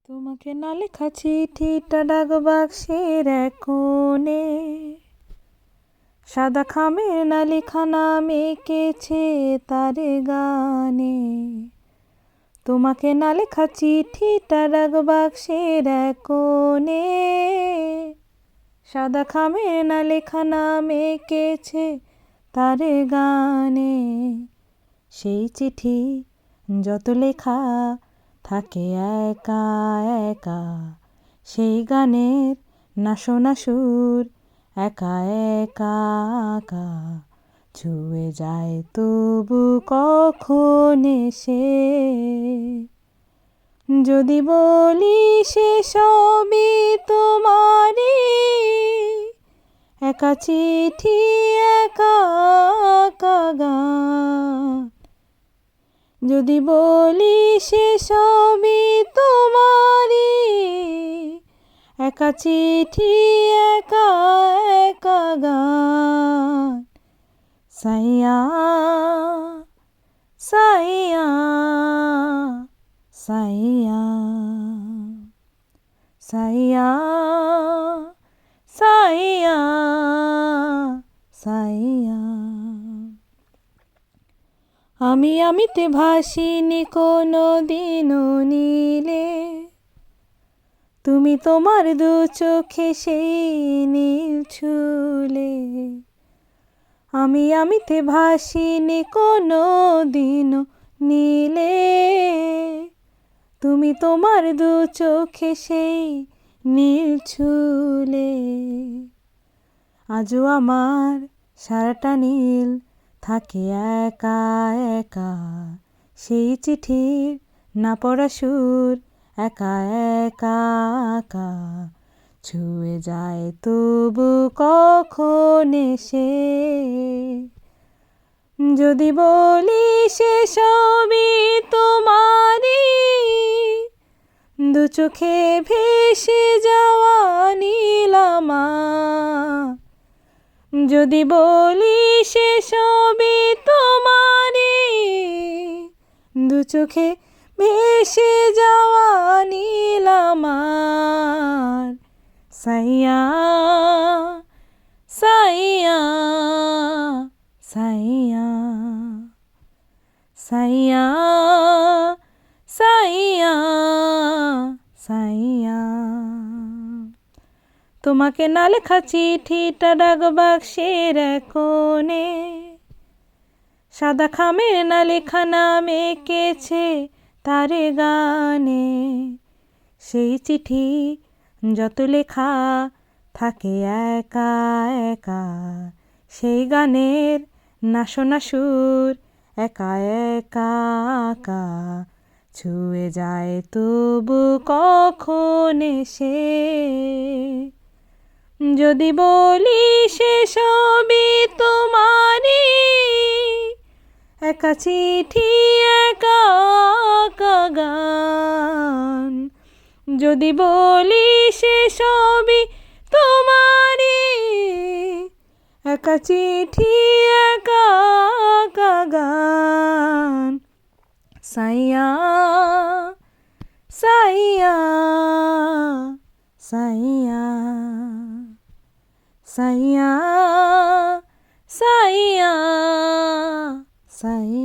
তোমাকে না লেখা চিঠিটা ডাক বাক্সের এক কোণে, সাদা খামের না লেখা নাম এঁকেছে তার গানে। তোমাকে না লেখা চিঠিটা ডাক বাক্সের এক কোণে, সাদা খামের না লেখা নাম এঁকেছে তার গানে। সেই চিঠি যত লেখা থাকে একা একা, সেই গানের না শোনা সুর একা একা একা ছুঁয়ে যায় তবু কখন এসে। যদি বলি সে সবই তোমারই, একা চিঠি একা একা গান। যদি বলি সে সবই তোমারই, একা চিঠি একা একা গান। সাইয়া সাইয়া সাইয়া সাইয়া সাইয়া সাইয়া। আমিতে ভাসিনি কোনো দিনও নীলে, তুমি তোমার দু চোখে সেই নীল ছুলে। আমিতে ভাসিনি কোনো দিনও নীলে, তুমি তোমার দু চোখে সেই নীল ছুলে। আজও আমার সারাটা নীল থাকে একা একা, সেই চিঠির না পড়া সুর একা একা একা ছুঁয়ে যায় তবু কখন এসে। যদি বলি সে সবই তোমারই, দু চোখে ভেসে যাওয়া নীল আমার। যদি বলি সে সবই তোমারই, দু চোখে ভেসে যাওয়া নীল আমার। সাইয়া সাইয়া সাইয়া সাইয়া সাইয়া সাইয়া। তোমাকে না লেখা চিঠিটা ডাক বাক্সের এক কোণে, সাদা খামের না লেখা নাম এঁকেছে তার গানে। সেই চিঠি যত লেখা থাকে একা একা, সেই গানের না শোনা সুর একা একা একা ছুঁয়ে যায় তবু কখন এসে। যদি বলি সে সবই তোমারই, একা চিঠি একা একা গান। যদি বলি সে সবই তোমারই, একা চিঠি একা একা গান। সাইয়া সাইয়া সাইয়া সাইয়া সাইয়া সাইয়া।